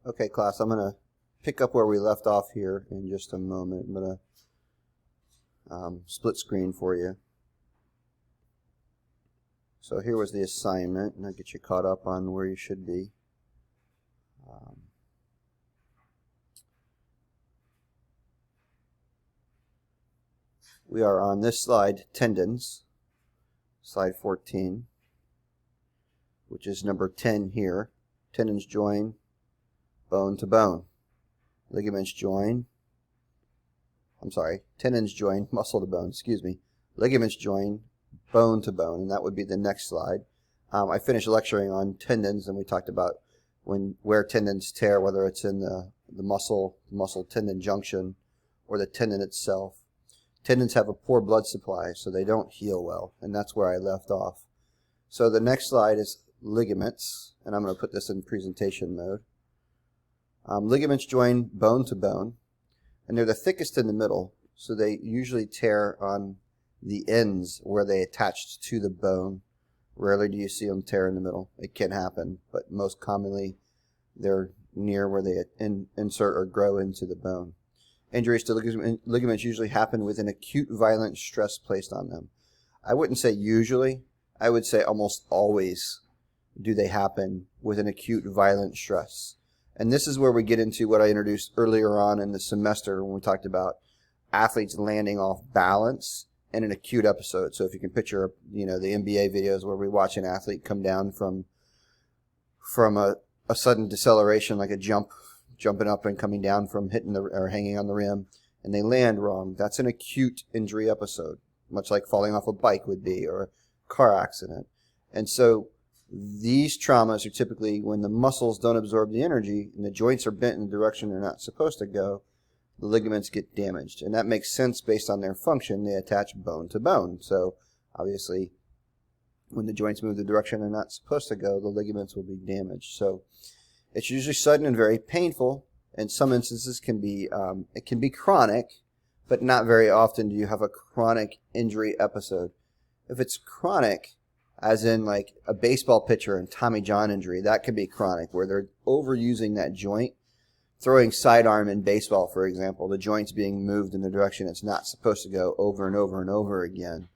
Okay, class, I'm going to pick up where we left off here in just a moment. I'm going to split screen for you. So here was the assignment, and I'll get you caught up on where you should be. We are on this slide, tendons, slide 14, which is number 10 here. Tendons join bone to bone. Ligaments join, tendons join muscle to bone, Ligaments join bone to bone, and that would be the next slide. I finished lecturing on tendons, and we talked about where tendons tear, whether it's in the muscle-tendon junction or the tendon itself. Tendons have a poor blood supply, so they don't heal well, and that's where I left off. So the next slide is ligaments, and I'm going to put this in presentation mode. Ligaments join bone to bone, and they're the thickest in the middle, so they usually tear on the ends where they attach to the bone. Rarely do you see them tear in the middle. It can happen, but most commonly they're near where they insert or grow into the bone. Injuries to ligaments usually happen with an acute violent stress placed on them. I wouldn't say usually. I would say almost always do they happen with an acute violent stress. And this is where we get into what I introduced earlier on in the semester when we talked about athletes landing off balance in an acute episode. So if you can picture, the NBA videos where we watch an athlete come down from a sudden deceleration, like a jumping up and coming down from hitting or hanging on the rim, and they land wrong. That's an acute injury episode, much like falling off a bike would be, or a car accident. And so these traumas are typically when the muscles don't absorb the energy and the joints are bent in the direction they're not supposed to go, the ligaments get damaged. And that makes sense based on their function. They attach bone to bone. So obviously when the joints move the direction they're not supposed to go, the ligaments will be damaged. So it's usually sudden and very painful. In some instances, it can be chronic, but not very often do you have a chronic injury episode. If it's chronic, as in like a baseball pitcher and Tommy John injury, that could be chronic, where they're overusing that joint. Throwing sidearm in baseball, for example, the joint's being moved in the direction it's not supposed to go over and over and over again,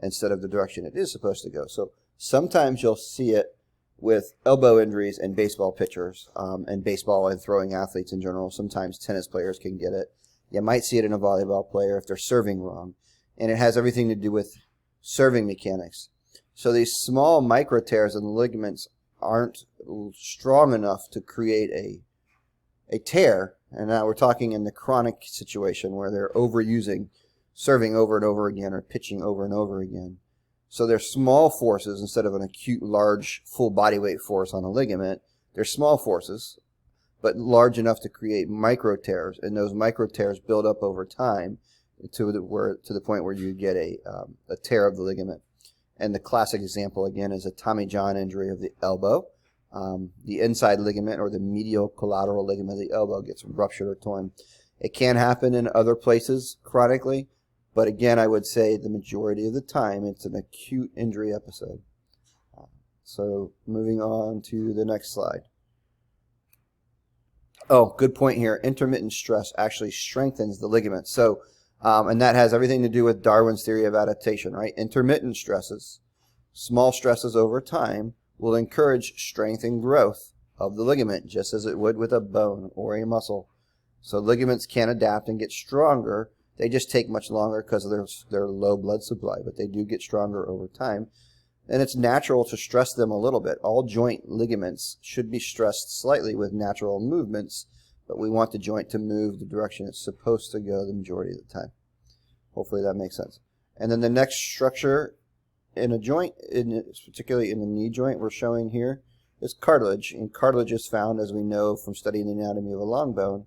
instead of the direction it is supposed to go. So sometimes you'll see it with elbow injuries and baseball pitchers, and baseball and throwing athletes in general. Sometimes tennis players can get it. You might see it in a volleyball player if they're serving wrong. And it has everything to do with serving mechanics. So these small micro tears in the ligaments aren't strong enough to create a tear. And now we're talking in the chronic situation where they're overusing serving over and over again or pitching over and over again. So they're small forces instead of an acute, large, full body weight force on a ligament. They're small forces, but large enough to create micro tears, and those micro tears build up over time to the point where you get a tear of the ligament. And the classic example again is a Tommy John injury of the elbow. The inside ligament or the medial collateral ligament of the elbow gets ruptured or torn. It can happen in other places chronically. But again, I would say the majority of the time, it's an acute injury episode. So moving on to the next slide. Oh, good point here. Intermittent stress actually strengthens the ligament. So, and that has everything to do with Darwin's theory of adaptation, right? Intermittent stresses, small stresses over time, will encourage strength and growth of the ligament, just as it would with a bone or a muscle. So ligaments can adapt and get stronger. They just take much longer because of their low blood supply, but they do get stronger over time. And it's natural to stress them a little bit. All joint ligaments should be stressed slightly with natural movements, but we want the joint to move the direction it's supposed to go the majority of the time. Hopefully that makes sense. And then the next structure in a joint, particularly in the knee joint we're showing here, is cartilage. And cartilage is found, as we know from studying the anatomy of a long bone,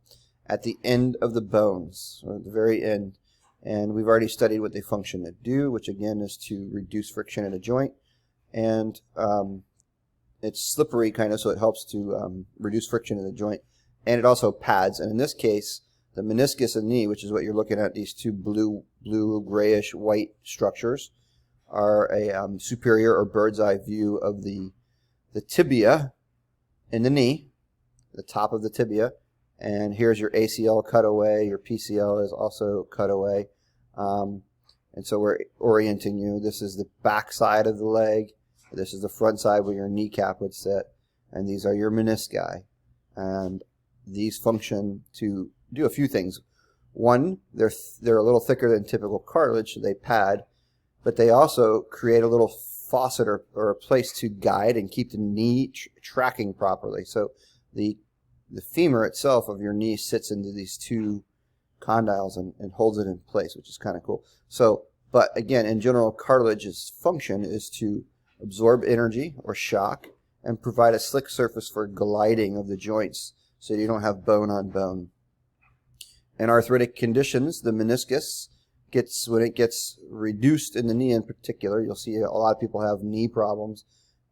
at the end of the bones, or at the very end. And we've already studied what they function to do, which again is to reduce friction in a joint. And it's slippery kind of, so it helps to reduce friction in the joint. And it also pads. And in this case, the meniscus and knee, which is what you're looking at, these two blue, grayish, white structures, are a superior or bird's eye view of the tibia in the knee. the top of the tibia. And here's your ACL cut away. Your PCL is also cut away. And so we're orienting you. This is the back side of the leg. This is the front side where your kneecap would sit. And these are your menisci. And these function to do a few things. One, they're a little thicker than typical cartilage, so they pad. But they also create a little faucet or a place to guide and keep the knee tracking properly. So the femur itself of your knee sits into these two condyles and holds it in place, which is kind of cool. So, but again, in general, cartilage's function is to absorb energy or shock and provide a slick surface for gliding of the joints so you don't have bone on bone. In arthritic conditions, the meniscus when it gets reduced in the knee in particular, you'll see a lot of people have knee problems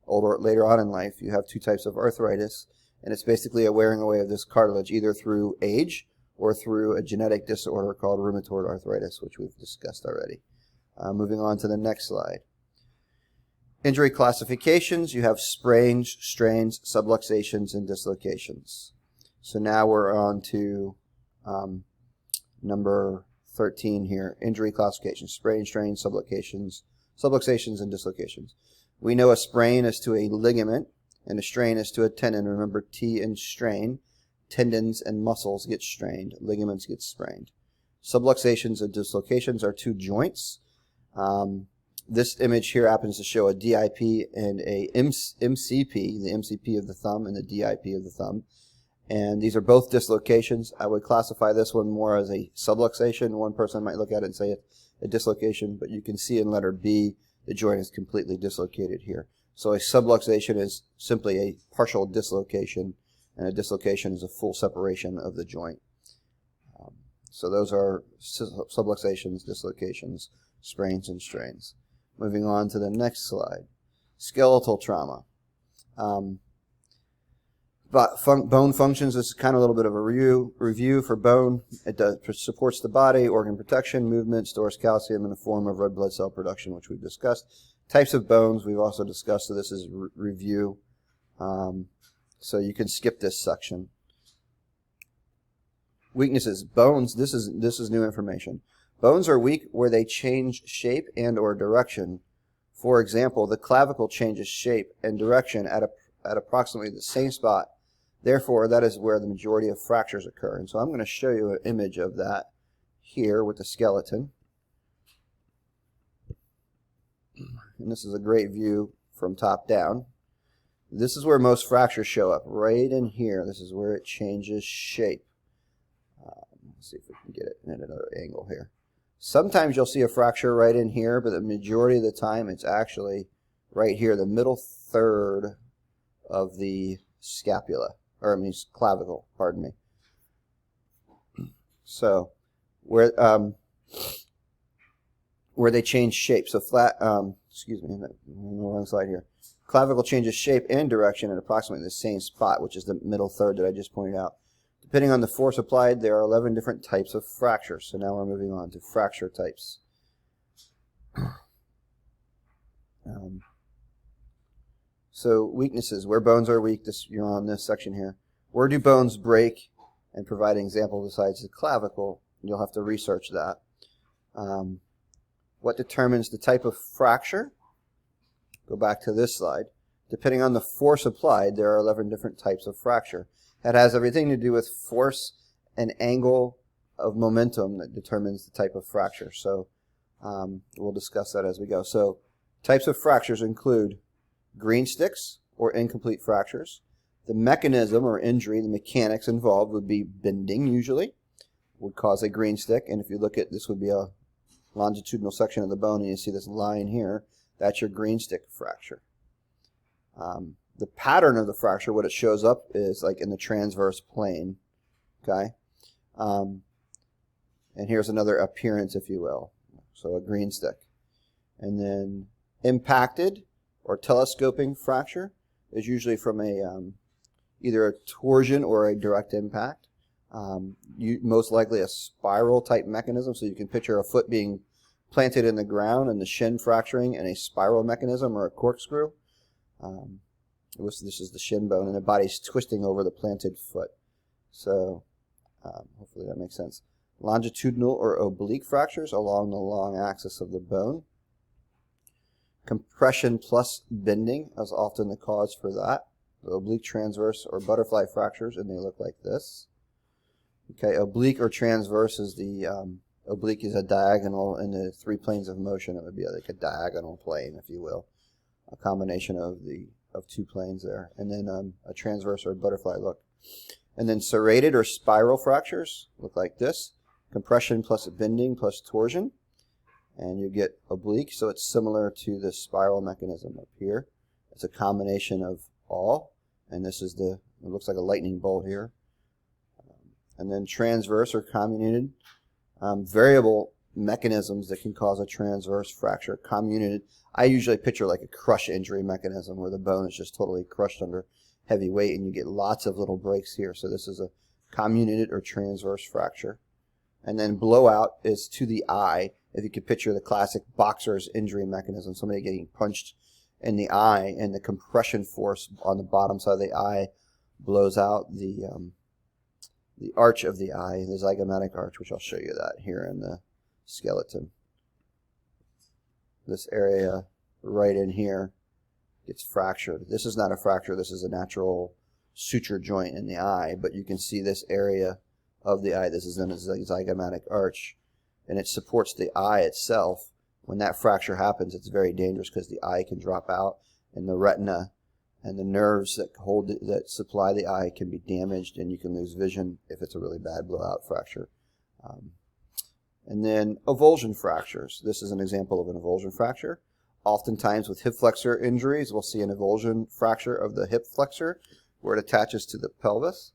later on in life. You have two types of arthritis, and it's basically a wearing away of this cartilage either through age or through a genetic disorder called rheumatoid arthritis, which we've discussed already. Moving on to the next slide. Injury classifications, you have sprains, strains, subluxations, and dislocations. So now we're on to number 13 here, injury classification, sprain, strains, subluxations, and dislocations. We know a sprain is to a ligament and a strain is to a tendon. Remember, T in strain, tendons and muscles get strained, ligaments get sprained. Subluxations and dislocations are two joints. This image here happens to show a DIP and a MCP, the MCP of the thumb and the DIP of the thumb. And these are both dislocations. I would classify this one more as a subluxation. One person might look at it and say it's a dislocation, but you can see in letter B, the joint is completely dislocated here. So a subluxation is simply a partial dislocation, and a dislocation is a full separation of the joint. So those are subluxations, dislocations, sprains, and strains. Moving on to the next slide. Skeletal trauma. But bone functions, this is kind of a little bit of a review for bone. It supports the body, organ protection, movement, stores calcium in the form of red blood cell production, which we've discussed. Types of bones we've also discussed, so this is review. So you can skip this section. Weaknesses. Bones, this is new information. Bones are weak where they change shape and or direction. For example, the clavicle changes shape and direction at approximately the same spot. Therefore, that is where the majority of fractures occur. And so I'm going to show you an image of that here with the skeleton. And this is a great view from top down. This is where most fractures show up, right in here. This is where it changes shape. Let's see if we can get it at another angle here. Sometimes you'll see a fracture right in here, but the majority of the time it's actually right here, the middle third of the scapula, or I mean clavicle, pardon me. So where they change shape. So flat, excuse me, I'm on the wrong slide here. Clavicle changes shape and direction at approximately the same spot, which is the middle third that I just pointed out. Depending on the force applied, there are 11 different types of fractures. So now we're moving on to fracture types. So weaknesses, where bones are weak, you're on this section here. Where do bones break? And provide an example besides the clavicle. You'll have to research that. What determines the type of fracture? Go back to this slide. Depending on the force applied, there are 11 different types of fracture. That has everything to do with force and angle of momentum that determines the type of fracture. So we'll discuss that as we go. So types of fractures include green sticks or incomplete fractures. The mechanism or injury, the mechanics involved would be bending usually, would cause a green stick. And if you look at this would be a longitudinal section of the bone and you see this line here, that's your green stick fracture. The pattern of the fracture, what it shows up is like in the transverse plane, okay? And here's another appearance, if you will. So a green stick. And then impacted or telescoping fracture is usually from a either a torsion or a direct impact. Most likely a spiral type mechanism, so you can picture a foot being planted in the ground and the shin fracturing in a spiral mechanism or a corkscrew. This is the shin bone, and the body's twisting over the planted foot. So hopefully that makes sense. Longitudinal or oblique fractures along the long axis of the bone. Compression plus bending is often the cause for that. The oblique, transverse, or butterfly fractures, and they look like this. Okay, oblique or transverse is oblique is a diagonal in the 3 planes of motion. It would be like a diagonal plane, if you will, a combination of 2 planes there. And then a transverse or butterfly look. And then serrated or spiral fractures look like this. Compression plus bending plus torsion. And you get oblique, so it's similar to the spiral mechanism up here. It's a combination of all, and this is it looks like a lightning bolt here. And then transverse or comminuted, variable mechanisms that can cause a transverse fracture. Comminuted, I usually picture like a crush injury mechanism where the bone is just totally crushed under heavy weight and you get lots of little breaks here. So this is a comminuted or transverse fracture. And then blowout is to the eye. If you could picture the classic boxer's injury mechanism, somebody getting punched in the eye and the compression force on the bottom side of the eye blows out the arch of the eye, the zygomatic arch, which I'll show you that here in the skeleton. This area right in here gets fractured. This is not a fracture, this is a natural suture joint in the eye, but you can see this area of the eye. This is known as the zygomatic arch, and it supports the eye itself. When that fracture happens, it's very dangerous because the eye can drop out, and the retina and the nerves that supply the eye can be damaged, and you can lose vision if it's a really bad blowout fracture. And then avulsion fractures. This is an example of an avulsion fracture. Oftentimes with hip flexor injuries, we'll see an avulsion fracture of the hip flexor where it attaches to the pelvis.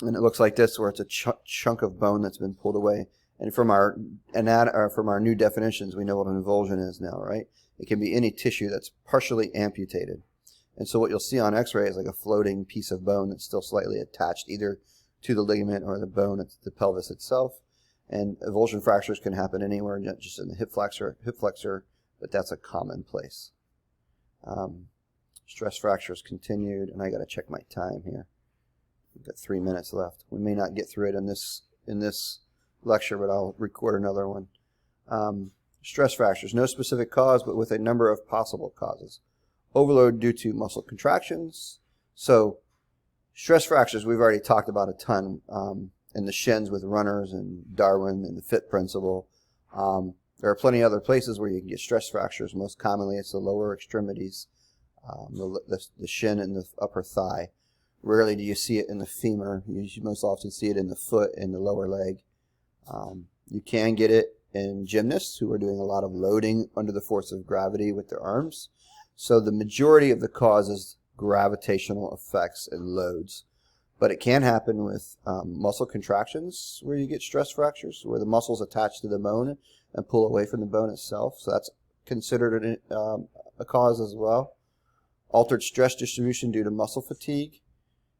And it looks like this, where it's a chunk of bone that's been pulled away. And from our new definitions, we know what an avulsion is now, right? It can be any tissue that's partially amputated. And so what you'll see on x-ray is like a floating piece of bone that's still slightly attached either to the ligament or the bone at the pelvis itself. And avulsion fractures can happen anywhere, not just in the hip flexor, but that's a common place. Stress fractures continued, and I got to check my time here. We've got 3 minutes left. We may not get through it in this lecture, but I'll record another one. Stress fractures, no specific cause, but with a number of possible causes. Overload due to muscle contractions. So stress fractures we've already talked about a ton in the shins with runners and Darwin and the FIT principle. There are plenty of other places where you can get stress fractures. Most commonly it's the lower extremities, the shin and the upper thigh. Rarely do you see it in the femur. You most often see it in the foot and the lower leg. You can get it in gymnasts who are doing a lot of loading under the force of gravity with their arms. So the majority of the cause is gravitational effects and loads. But it can happen with muscle contractions where you get stress fractures, where the muscles attach to the bone and pull away from the bone itself. So that's considered a cause as well. Altered stress distribution due to muscle fatigue.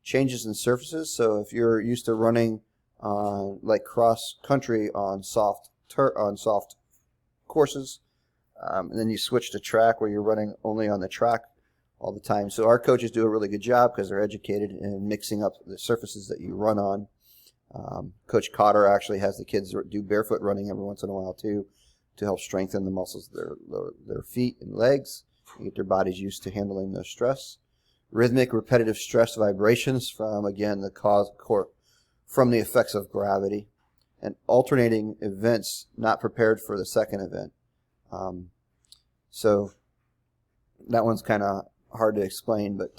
Changes in surfaces. So if you're used to running like cross country on soft courses, and then you switch to track where you're running only on the track all the time. So our coaches do a really good job because they're educated in mixing up the surfaces that you run on. Coach Cotter actually has the kids do barefoot running every once in a while too, to help strengthen the muscles of their feet and legs, and get their bodies used to handling the stress. Rhythmic repetitive stress vibrations from, again, from the effects of gravity, and alternating events not prepared for the second event. So that one's kind of hard to explain, but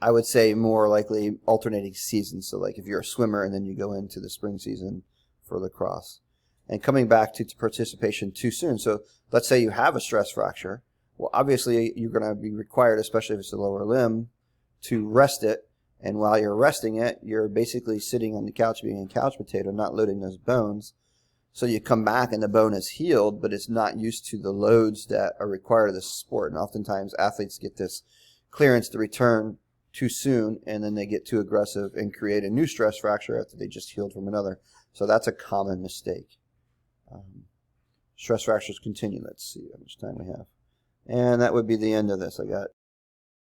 I would say more likely alternating seasons. So like if you're a swimmer and then you go into the spring season for lacrosse. And coming back to participation too soon. So let's say you have a stress fracture. Well, obviously you're going to be required, especially if it's a lower limb, to rest it. And while you're resting it, you're basically sitting on the couch being a couch potato, not loading those bones. So you come back and the bone is healed, but it's not used to the loads that are required of this sport. And oftentimes athletes get this clearance to return too soon, and then they get too aggressive and create a new stress fracture after they just healed from another. So that's a common mistake. Stress fractures continue. Let's see how much time we have. And that would be the end of this. I got